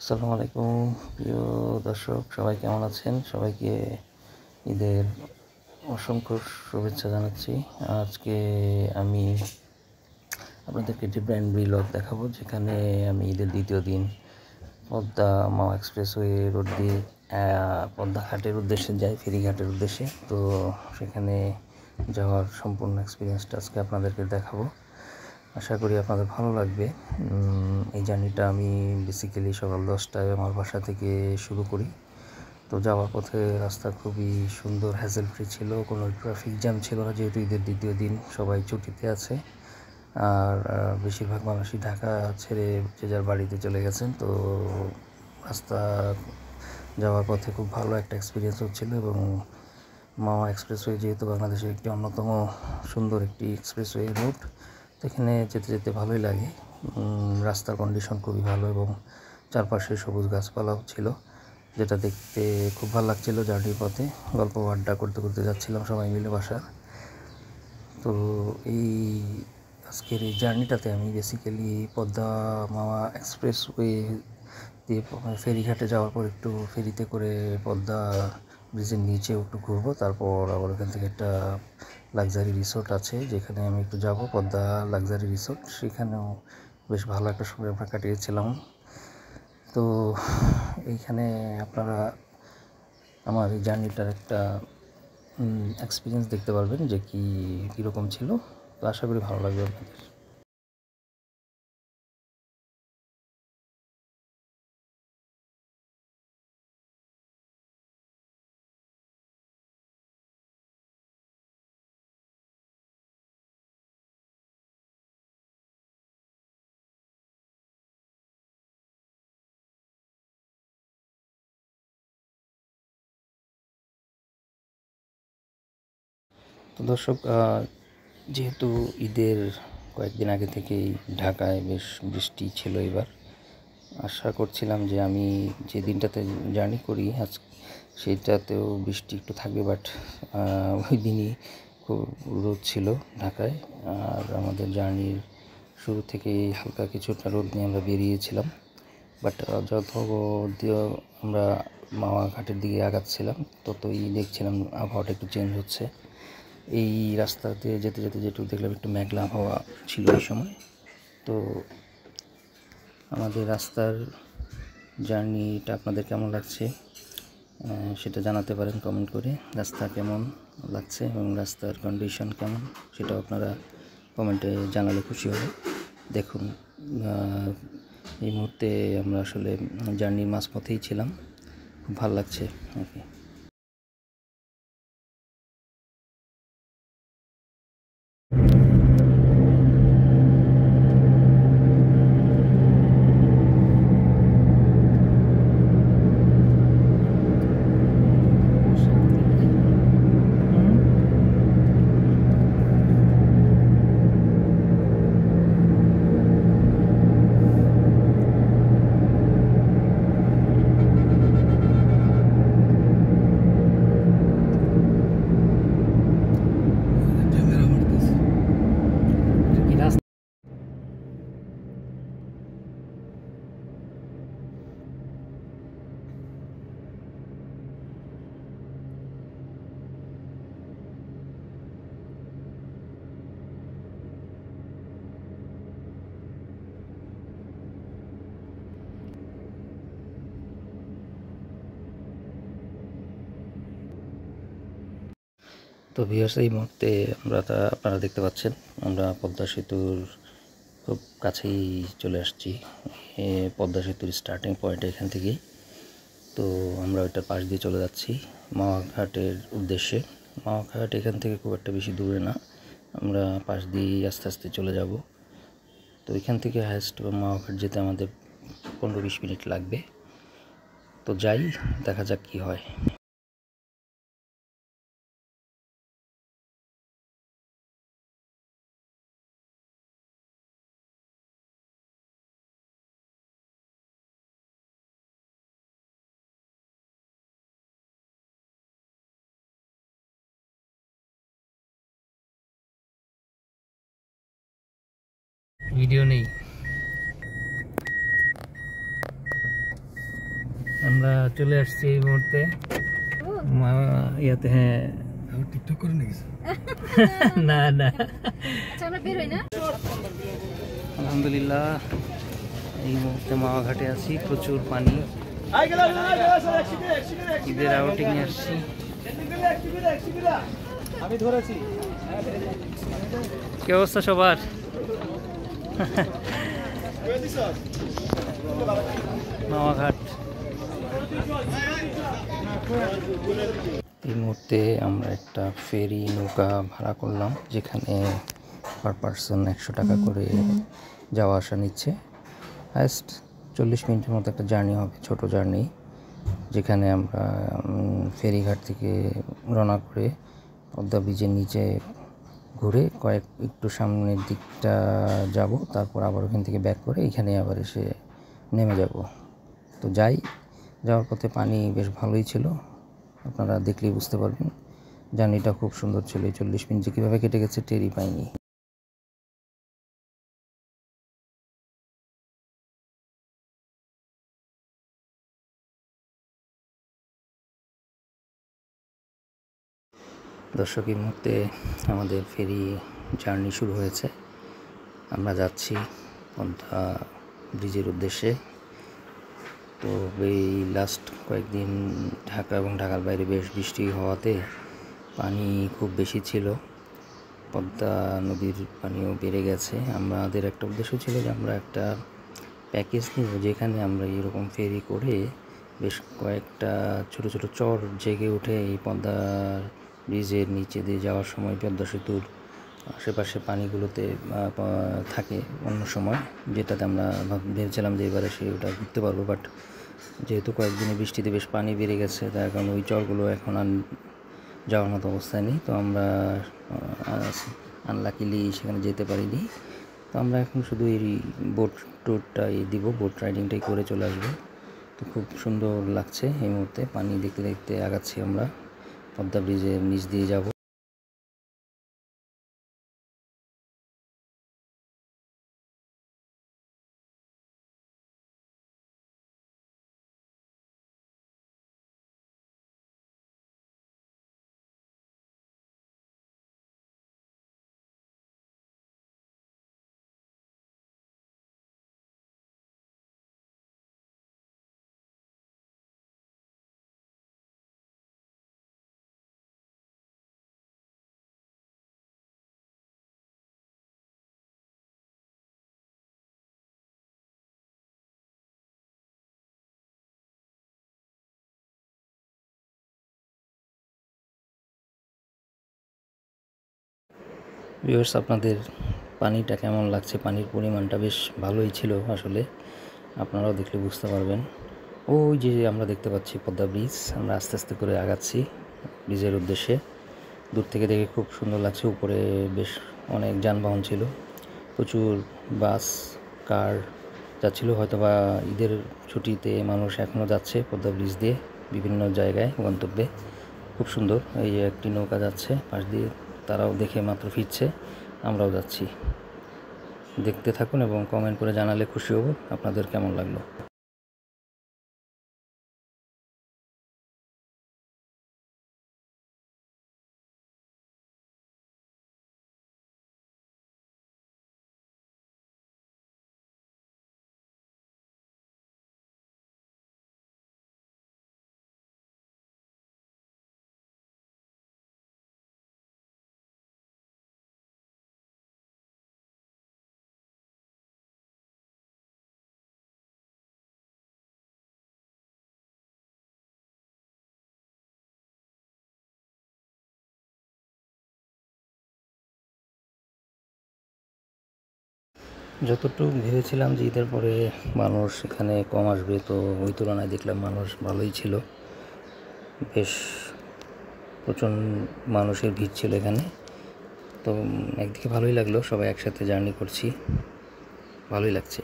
আসসালামু আলাইকুম প্রিয় দর্শক, সবাই কেমন আছেন? সবাইকে ঈদের অসংখ্য শুভেচ্ছা জানাচ্ছি। আজকে আমি আপনাদেরকে একটি ব্র্যান্ড ব্লগ দেখাবো, যেখানে আমি ঈদের দ্বিতীয় দিন পদ্মা মাওয়া এক্সপ্রেসওয়ে রোড দিয়ে পদ্মা ঘাটের উদ্দেশ্যে যাই, ফেরিঘাটের উদ্দেশ্যে। তো সেখানে যাওয়ার সম্পূর্ণ এক্সপিরিয়েন্সটা আজকে আপনাদেরকে দেখাবো। আশা করি আপনাদের ভালো লাগবে। এই জার্নিটা আমি বেসিক্যালি সকাল 10টায় আমার বাসা থেকে শুরু করি। তো যাওয়ার পথে রাস্তা খুবই সুন্দর, হ্যাজেল ফ্রি ছিল, কোনো ট্রাফিক জ্যাম ছিল না, যেহেতু ঈদের দ্বিতীয় দিন সবাই ছুটিতে আছে। আর বেশিরভাগ মানুষই ঢাকা ছেড়ে যে যার বাড়িতে চলে গেছেন। তো রাস্তা যাওয়ার পথে খুব ভালো একটা এক্সপিরিয়েন্স হচ্ছিলো। এবং মাওয়া এক্সপ্রেসওয়ে যেহেতু বাংলাদেশের একটি অন্যতম সুন্দর একটি এক্সপ্রেসওয়ে রুট, তো এখানে যেতে যেতে ভালোই লাগে। রাস্তার কন্ডিশন খুবই ভালো এবং চারপাশে সবুজ গাছপালাও ছিল, যেটা দেখতে খুব ভালো লাগছিল। জার্নির পথে গল্প আড্ডা করতে করতে যাচ্ছিলাম সবাই মিলে বাসার। তো এই আজকের এই জার্নিটাতে আমি বেসিক্যালি পদ্মা মাওয়া এক্সপ্রেসওয়ে দিয়ে ফেরিঘাটে যাওয়ার পর একটু ফেরিতে করে পদ্মা ব্রিজের নিচেও একটু ঘুরবো। তারপর আবার ওখান থেকে একটা লাক্সারি রিসোর্ট আছে, যেখানে আমি একটু যাব, পদ্মা লাক্সারি রিসোর্ট। সেখানেও বেশ ভালো একটা সময় আমরা কাটিয়েছিলাম। তো এইখানে আপনারা আমার এই জার্নিটার একটা এক্সপিরিয়েন্স দেখতে পারবেন যে কীরকম ছিল। তো আশা করি ভালো লাগবে আপনাদের। তো দর্শক, যেহেতু ঈদের কয়েকদিন আগে থেকেই ঢাকায় বেশ বৃষ্টি ছিল, এবার আশা করছিলাম যে আমি যে দিনটাতে জার্নি করি আজ সেইটাতেও বৃষ্টি একটু থাকবে, বাট ওই দিনই খুব রোদ ছিল ঢাকায়। আর আমাদের জার্নির শুরু থেকেই হালকা কিছুটা রোদ নিয়ে আমরা বেরিয়েছিলাম। বাট যত আমরা মাওয়া ঘাটের দিকে আগাচ্ছিলাম, ততই দেখছিলাম আবহাওয়াটা একটু চেঞ্জ হচ্ছে। এই রাস্তাতে যেতে যেতে যেটুকু দেখলাম, একটু মেঘলা আবহাওয়া ছিল এই সময়। তো আমাদের রাস্তার জার্নিটা আপনাদের কেমন লাগছে সেটা জানাতে পারেন কমেন্ট করে। রাস্তা কেমন লাগছে এবং রাস্তার কন্ডিশন কেমন সেটাও আপনারা কমেন্টে জানালে খুশি হবে। দেখুন, এই মুহূর্তে আমরা আসলে জার্নির মাঝপথেই ছিলাম, খুব ভালো লাগছে আর কি। তো ভিউয়ার্স, এই মুহূর্তে আপনারা দেখতে পাচ্ছেন আমরা পদ্মা সেতুর খুব কাছেই চলে আসছি। পদ্মা সেতুর স্টার্টিং পয়েন্ট এখান থেকেই। তো আমরা ওইটার পাশ দিয়ে চলে যাচ্ছি মাওয়া ঘাটের উদ্দেশ্যে। মাওয়া ঘাট এখান থেকে খুব একটা বেশি দূরে না, আমরা পাশ দিয়ে আস্তে আস্তে চলে যাব। তো এখান থেকে হাইস্ট মাওয়া ঘাট যেতে আমাদের 15-20 মিনিট লাগবে। তো যাই, দেখা যাক কি হয়। ভিডিও নেই। আমরা চলে আসছি এই মুহূর্তে ইয়াতে। হ্যাঁ, টিকটক করে নাকি? না না, আলহামদুলিল্লাহ এই মুহূর্তে মাওয়া ঘাটে আছি, প্রচুর পানি। ঈদের আউটিং এ আসছি। আমি ধরেছি। কি অবস্থা সবার? মাওয়া ঘাট। এই মুহূর্তে আমরা একটা ফেরি নৌকা ভাড়া করলাম, যেখানে পার পারসন 100 টাকা করে যাওয়া আসা নিচ্ছে। হায়েস্ট 40 মিনিটের মতো একটা জার্নি হবে, ছোট জার্নি, যেখানে আমরা ফেরিঘাট থেকে রওনা করে পদ্মা ব্রিজের নিচে ঘুরে একটু সামনের দিকটা যাব, তারপর আবার ওখান থেকে ব্যাক করে এখানে আবার এসে নেমে যাব। তো যাওয়ার পথে পানি বেশ ভালোই ছিল, আপনারা দেখলেই বুঝতে পারবেন। জার্নিটা খুব সুন্দর ছিল। 40 মিনিট যে কীভাবে কেটে গেছে টেরই পাইনি। দর্শক, এই মুহূর্তে আমাদের ফেরি জার্নি শুরু হয়েছে। আমরা যাচ্ছি পদ্মা ব্রিজের উদ্দেশ্যে। তো এই লাস্ট কয়েকদিন ঢাকা এবং ঢাকার বাইরে বেশ বৃষ্টি হওয়াতে পানি খুব বেশি ছিল, পদ্মা নদীর পানিও বেড়ে গেছে। আমাদের একটা উদ্দেশ্য ছিল যে আমরা একটা প্যাকেজ নিব, যেখানে আমরা এরকম ফেরি করে বেশ কয়েকটা ছোট ছোট চর জেগে উঠে এই পদ্মা ব্রিজের নিচে দিয়ে যাওয়ার সময় পদ্মা সেতুর আশেপাশে পানিগুলোতে থাকে অন্য সময়, যেটাতে আমরা ভেবেছিলাম যে এবারে ওটা ঘুরতে পারবো। বাট যেহেতু কয়েকদিনে বৃষ্টিতে বেশ পানি বেড়ে গেছে, তার কারণে ওই চরগুলো এখন আর যাওয়ার মতো অবস্থায় নেই। তো আমরা আনলাকিলি সেখানে যেতে পারিনি। তো আমরা এখন শুধু এই বোট ট্যুরটাই দিব, বোট রাইডিংটাই করে চলে আসবো। তো খুব সুন্দর লাগছে এই মুহূর্তে, পানি দেখতে দেখতে আগাচ্ছি আমরা, পদ্মা ব্রিজের নিচ দিয়ে যাব। ভিউয়ার্স, আপনাদের পানিটা কেমন লাগছে? পানির পরিমাণটা বেশ ভালোই ছিল আসলে, আপনারাও দেখলে বুঝতে পারবেন। ওই যে আমরা দেখতে পাচ্ছি পদ্মা ব্রিজ, আমরা আস্তে আস্তে করে আগাচ্ছি ব্রিজের উদ্দেশ্যে। দূর থেকে দেখে খুব সুন্দর লাগছে। উপরে বেশ অনেক যানবাহন ছিল, প্রচুর বাস, কার যাচ্ছিল। হয়তো বা ঈদের ছুটিতে মানুষ এখনও যাচ্ছে পদ্মা ব্রিজ দিয়ে বিভিন্ন জায়গায় গন্তব্যে। খুব সুন্দর। এই যে একটি নৌকা যাচ্ছে পাশ দিয়ে, তারাও দেখে মাত্র ফিরছে, আমরাও যাচ্ছি। দেখতে থাকুন এবং কমেন্ট করে জানালে খুশি হব আপনাদের কেমন লাগলো। যতটুকু ভেবেছিলাম যে ঈদের পরে মানুষ এখানে কম আসবে, তো ওই তুলনায় দেখলাম মানুষ ভালোই ছিল। বেশ প্রচণ্ড মানুষের ভিড় ছিল এখানে। তো একদিকে ভালোই লাগলো, সবাই একসাথে জার্নি করছি, ভালোই লাগছে।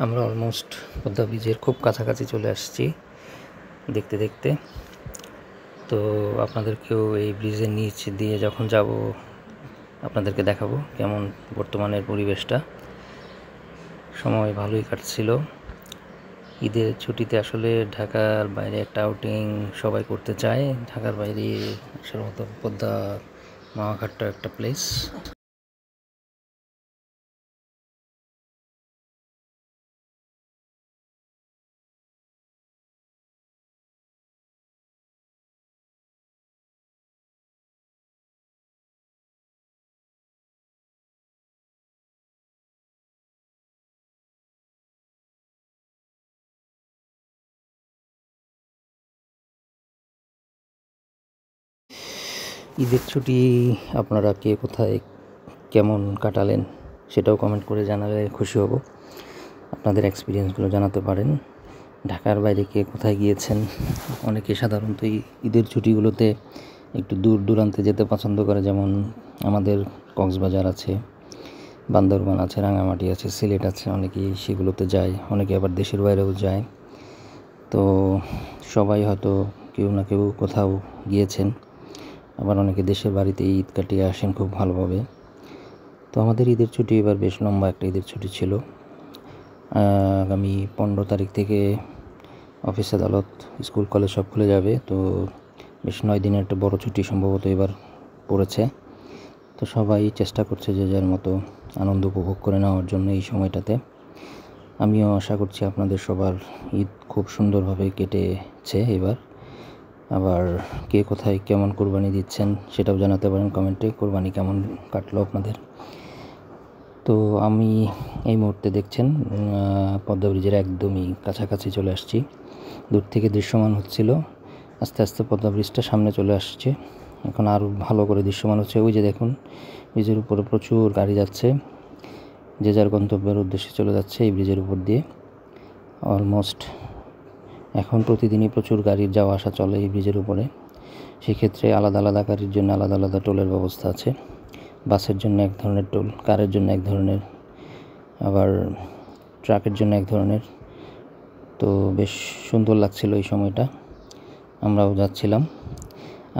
আমরা অলমোস্ট পদ্মা ব্রিজের খুব কাছাকাছি চলে আসছি দেখতে দেখতে। তো আপনাদেরকেও এই ব্রিজের নিচ দিয়ে যখন যাব আপনাদেরকে দেখাবো কেমন বর্তমানের পরিবেশটা। সময় ভালোই কাটছিল। ঈদের ছুটিতে আসলে ঢাকার বাইরে একটা আউটিং সবাই করতে চায়। ঢাকার বাইরে আসার মতো পদ্মা মাওয়াঘাটটা একটা প্লেস। ঈদের ছুটি আপনারা কে কোথায় কেমন কাটালেন সেটাও কমেন্ট করে জানালে খুশি হব। আপনাদের এক্সপিরিয়েন্সগুলো জানাতে পারেন। ঢাকার বাইরে কে কোথায় গিয়েছেন? অনেকে সাধারণত ঈদের ছুটিগুলোতে একটু দূর দূরান্তে যেতে পছন্দ করে, যেমন আমাদের কক্সবাজার আছে, বান্দরবান আছে, রাঙামাটি আছে, সিলেট আছে, অনেকেই সেগুলোতে যায়। অনেকে আবার দেশের বাইরেও যায়। তো সবাই হয়তো কেউ না কেউ কোথাও গিয়েছেন, আবার অনেকে দেশের বাড়িতে ঈদ কাটিয়ে আসেন খুব ভালোভাবে। তো আমাদের ঈদের ছুটি এবার বেশ লম্বা একটা ঈদের ছুটি ছিল। আগামী 15 তারিখ থেকে অফিস আদালত স্কুল কলেজ সব খুলে যাবে। তো বেশ 9 দিনের একটা বড় ছুটি সম্ভবত এবার পড়েছে। তো সবাই চেষ্টা করছে যে যার মতো আনন্দ উপভোগ করে নেওয়ার জন্য এই সময়টাতে। আমিও আশা করছি আপনাদের সবার ঈদ খুব সুন্দরভাবে কেটেছে এবার। আবার কে কোথায় কেমন কোরবানি দিচ্ছেন সেটাও জানাতে পারেন কমেন্টে। কোরবানি কেমন কাটলো আপনাদের? তো আমি এই মুহূর্তে দেখছেন পদ্মা ব্রিজের একদমই কাছাকাছি চলে আসছি। দূর থেকে দৃশ্যমান হচ্ছিল, আস্তে আস্তে পদ্মা ব্রিজটা সামনে চলে আসছে। এখন আরও ভালো করে দৃশ্যমান হচ্ছে। ওই যে দেখুন, ব্রিজের উপরে প্রচুর গাড়ি যাচ্ছে, যে যার গন্তব্যের উদ্দেশ্যে চলে যাচ্ছে এই ব্রিজের উপর দিয়ে। অলমোস্ট এখন প্রতিদিনই প্রচুর গাড়ির যাওয়া আসা চলে এই ব্রিজের উপরে। সেক্ষেত্রে আলাদা আলাদা গাড়ির জন্য আলাদা আলাদা টোলের ব্যবস্থা আছে। বাসের জন্য এক ধরনের টোল, কারের জন্য এক ধরনের, আবার ট্রাকের জন্য এক ধরনের। তো বেশ সুন্দর লাগছিল এই সময়টা। আমরাও যাচ্ছিলাম।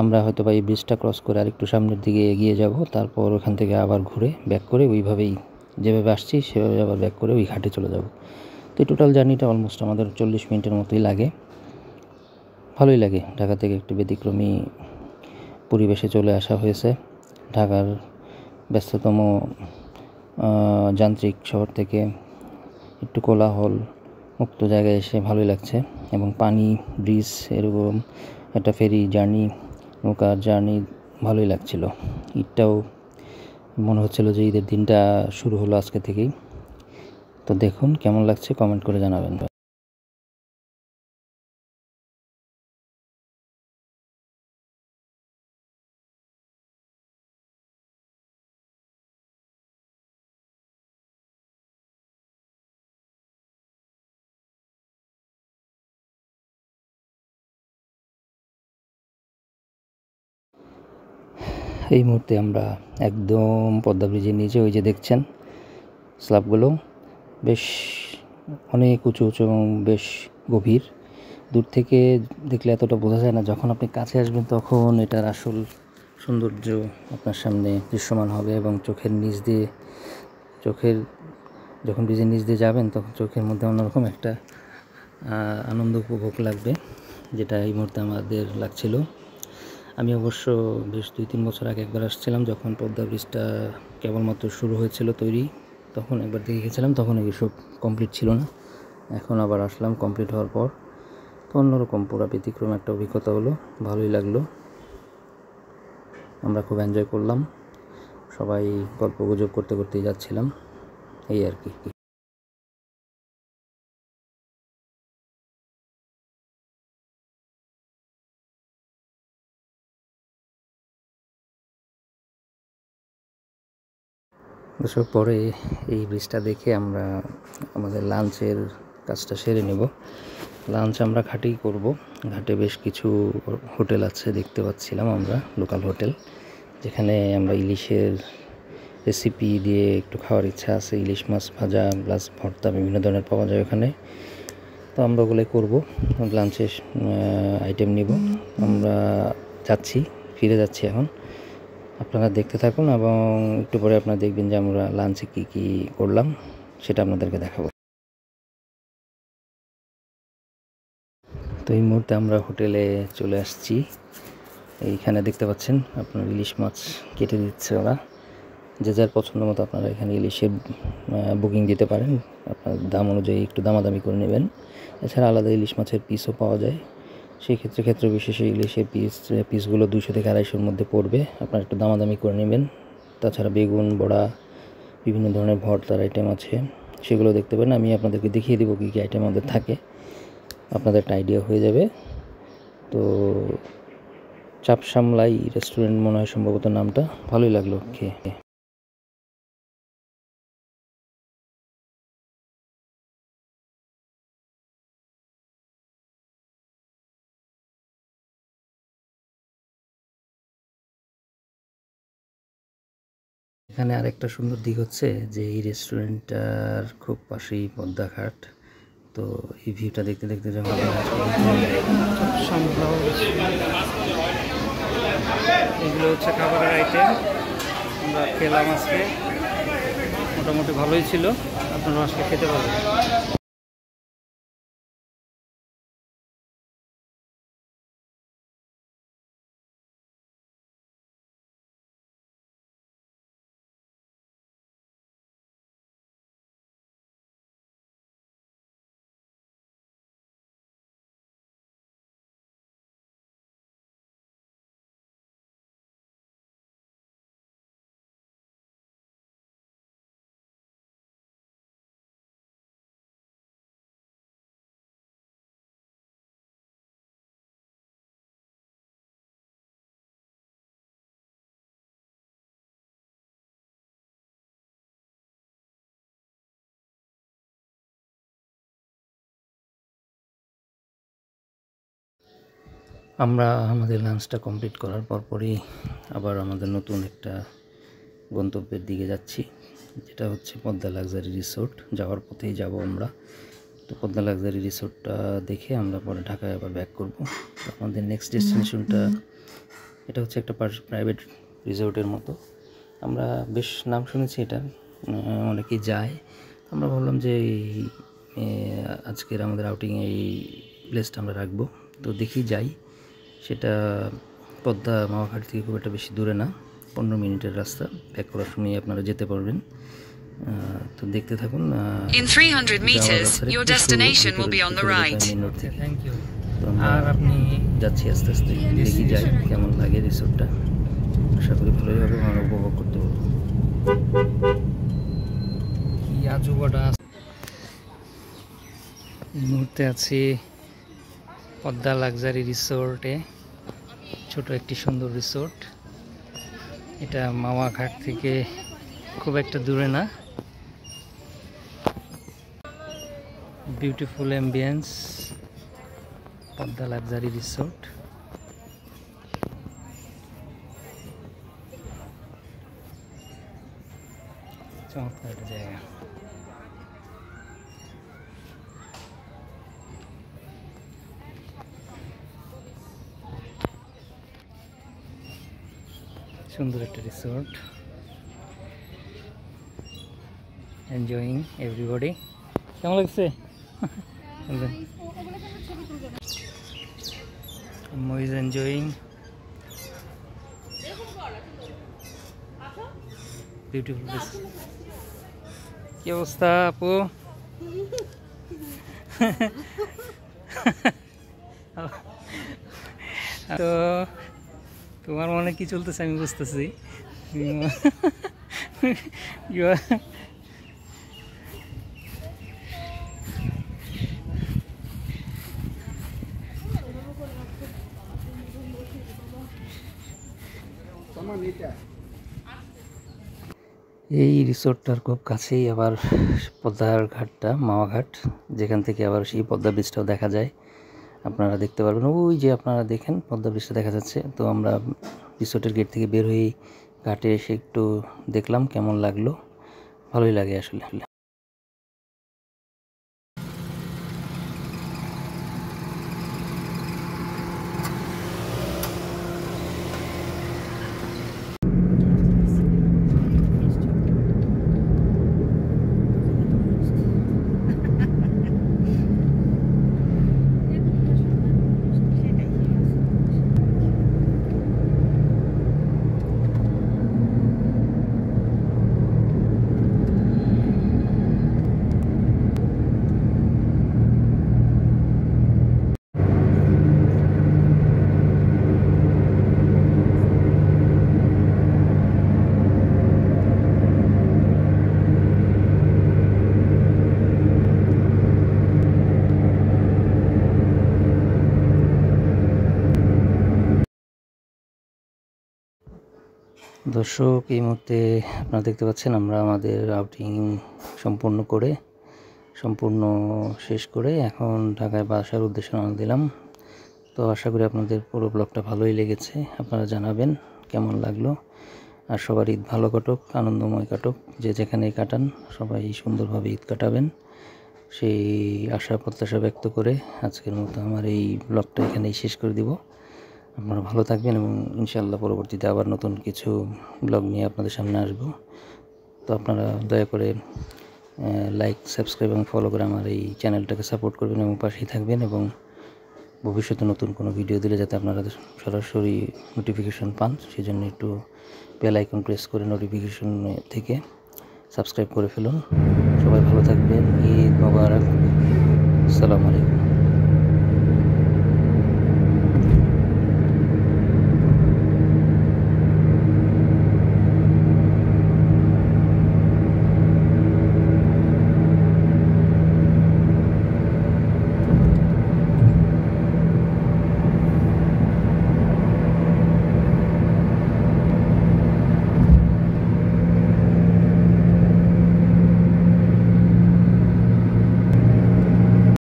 আমরা হয়তো বা এই ব্রিজটা ক্রস করে আরেকটু সামনের দিকে এগিয়ে যাব, তারপর ওখান থেকে আবার ঘুরে ব্যাক করে ওইভাবেই যেভাবে আসছি সেভাবে আবার ব্যাক করে ওই ঘাটে চলে যাব। তো এই টোটাল জার্নিটা অলমোস্ট আমাদের 40 মিনিটের মতোই লাগে। ভালোই লাগে। ঢাকা থেকে একটু ব্যতিক্রমী পরিবেশে চলে আসা হয়েছে। ঢাকার ব্যস্ততম যান্ত্রিক শহর থেকে একটু কোলাহল মুক্ত জায়গায় এসে ভালোই লাগছে। এবং পানি, ব্রিজ, এরকম একটা ফেরি জার্নি, নৌকার জার্নি ভালোই লাগছিল। ঈদটাও মনে হচ্ছিল যে ঈদের দিনটা শুরু হলো আজকে থেকেই। তো দেখুন কেমন লাগছে, কমেন্ট করে জানাবেন। এই মুহূর্তে আমরা একদম পদ্মা ব্রিজের নিচে, ওই যে দেখছেন স্ল্যাবগুলো বেশ অনেক উঁচু উঁচু এবং বেশ গভীর। দূর থেকে দেখলে এতটা বোঝা যায় না, যখন আপনি কাছে আসবেন তখন এটার আসল সৌন্দর্য আপনার সামনে দৃশ্যমান হবে। এবং চোখের নিচ দিয়ে, যখন ব্রিজের নিচ দিয়ে যাবেন তখন চোখের মধ্যে অন্যরকম একটা আনন্দ উপভোগ লাগবে, যেটা এই মুহূর্তে আমাদের লাগছিল। আমি অবশ্য বেশ 2-3 বছর আগে একবার আসছিলাম, যখন পদ্মা ব্রিজটা কেবলমাত্র শুরু হয়েছিল তৈরি। তখন একবার দেখে গেছিলাম, তখন এসব কমপ্লিট ছিল না। এখন আবার আসলাম কমপ্লিট হওয়ার পর। তো অন্যরকম পুরো ব্যতিক্রম একটা অভিজ্ঞতা হলো, ভালোই লাগলো। আমরা খুব এনজয় করলাম, সবাই গল্প গুজব করতে করতেই যাচ্ছিলাম, এই আর কি। দর্শক, পরে এই ব্রিজটা দেখে আমরা আমাদের লাঞ্চের কাজটা সেরে নেব। লাঞ্চ আমরা ঘাটেই করব। ঘাটে বেশ কিছু হোটেল আছে দেখতে পাচ্ছিলাম আমরা, লোকাল হোটেল, যেখানে আমরা ইলিশের রেসিপি দিয়ে একটু খাওয়ার ইচ্ছা আছে। ইলিশ মাছ ভাজা প্লাস ভর্তা বিভিন্ন ধরনের পাওয়া যায় ওখানে। তো আমরা ওগুলোই করবো, লাঞ্চের আইটেম নিব। আমরা ফিরে যাচ্ছি এখন। আপনারা দেখতে থাকুন এবং একটু পরে আপনারা দেখবেন যে আমরা লাঞ্চে কী কী করলাম সেটা আপনাদেরকে দেখাবো। তো এই মুহূর্তে আমরা হোটেলে চলে আসছি। এইখানে দেখতে পাচ্ছেন আপনার ইলিশ মাছ কেটে দিচ্ছে ওরা। যে যার পছন্দ মতো আপনারা এখানে ইলিশের বুকিং দিতে পারেন, আপনার দাম অনুযায়ী একটু দামাদামি করে নেবেন। এছাড়া আলাদা ইলিশ মাছের পিসও পাওয়া যায়। সেই ক্ষেত্রে বিশেষে ইলিশের পিসগুলো 200 থেকে 250-র মধ্যে পড়বে, আপনারা একটু দামাদামি করে নেবেন। তাছাড়া বেগুন বড়া, বিভিন্ন ধরনের ভর্তার আইটেম আছে, সেগুলো দেখতে পারেন। আমি আপনাদেরকে দেখিয়ে দেবো কী কী আইটেম আমাদের থাকে, আপনাদের একটা আইডিয়া হয়ে যাবে। তো চাপ সামলাই রেস্টুরেন্ট মনে হয় সম্ভবত নামটা, ভালোই লাগলো খেয়ে। এখানে আরেকটা সুন্দর দিক হচ্ছে যে এই রেস্টুরেন্টটার খুব পাশেই পদ্মাঘাট। তো এই ভিউটা দেখতে দেখতে যখন এগুলো হচ্ছে খাবারের আইটেম আমরা খেলাম আজকে, মোটামুটি ভালোই ছিল, আপনারা আজকে খেতে পারবেন। আমরা আমাদের লাঞ্চটা কমপ্লিট করার পরই আবার আমাদের নতুন একটা গন্তব্যের দিকে যাচ্ছি, যেটা হচ্ছে পদ্মা লাক্সারি রিসোর্ট। যাওয়ার পথেই যাব আমরা। তো পদ্মা লাক্সারি রিসোর্টটা দেখে আমরা পরে ঢাকায় আবার ব্যাক করব। তো আমাদের নেক্সট ডেস্টিনেশনটা এটা হচ্ছে একটা প্রাইভেট রিসোর্টের মতো। আমরা বেশ নাম শুনেছি, এটা অনেকেই যায়। আমরা ভাবলাম যে আজকের আমাদের আউটিংয়ে এই প্লেসটা আমরা রাখবো। তো দেখি যাই। সেটা পদ্মা মাওয়াঘাট থেকে খুব একটা বেশি দূরে না, 15 মিনিটের রাস্তা। ব্যাক করার সময় আপনারা যেতে পারবেন। তো দেখতে থাকুন। In 300 meters, your destination will be on the right. Thank you. তো আমরা যাচ্ছি আস্তে আস্তে, দেখি যাই কেমন লাগে রিসোর্টটা। আশা করি ভালোই হবে, আমরা উপভোগ করতে পারবো। এই মুহূর্তে আছি পদ্মা লাক্সারি রিসোর্টে। ছোট একটি সুন্দর রিসোর্ট, এটা মাওয়াঘাট থেকে খুব একটা দূরে না। Beautiful ambience, Padma luxury resort. চমৎকার একটা জায়গা। সুন্দর একটা রিসোর্ট, এনজয়িং এভরিবডি। কেমন লাগছে? Ammo is enjoying. Beautiful place. কি অবস্থা আপু? তো তোমার মনে কি চলতেছে আমি বুঝতেছি। এই রিসোর্টটার খুব কাছেই আবার পদ্মার ঘাটটা, মাওয়াঘাট, যেখান থেকে আবার সেই পদ্মা ব্রিজটাও দেখা যায়। আপনারা দেখতে পারবেন, ওই যে আপনারা দেখেন পদ্মা ব্রিজটা দেখা যাচ্ছে। তো আমরা রিসোর্টের গেট থেকে বের হয়েই ঘাটে এসে একটু দেখলাম কেমন লাগলো। ভালোই লাগে আসলে। দর্শক, এই মুহূর্তে আপনারা দেখতে পাচ্ছেন আমরা আমাদের আউটিং সম্পূর্ণ শেষ করে এখন ঢাকায় বাসার উদ্দেশ্যে রওনা দিলাম। তো আশা করি আপনাদের পুরো ব্লগটা ভালোই লেগেছে। আপনারা জানাবেন কেমন লাগলো। আর সবার ঈদ ভালো কাটুক, আনন্দময় কাটুক, যে যেখানেই কাটান সবাই সুন্দরভাবে ঈদ কাটাবেন সেই আশা প্রত্যাশা ব্যক্ত করে আজকের মতো আমার এই ব্লগটা এখানেই শেষ করে দিব। আপনারা ভালো থাকবেন এবং ইনশাআল্লাহ পরবর্তীতে আবার নতুন কিছু ব্লগ নিয়ে আপনাদের সামনে আসব। তো আপনারা দয়া করে লাইক, সাবস্ক্রাইব এবং ফলো করে আমার এই চ্যানেলটাকে সাপোর্ট করবেন এবং পাশেই থাকবেন, এবং ভবিষ্যতে নতুন কোনো ভিডিও দিলে যাতে আপনারা সরাসরি নোটিফিকেশন পান সেই জন্য একটু বেল আইকন প্রেস করে নোটিফিকেশন থেকে সাবস্ক্রাইব করে ফেলুন। সবাই ভালো থাকবেন। ঈদ মোবারক। আসসালামু আলাইকুম।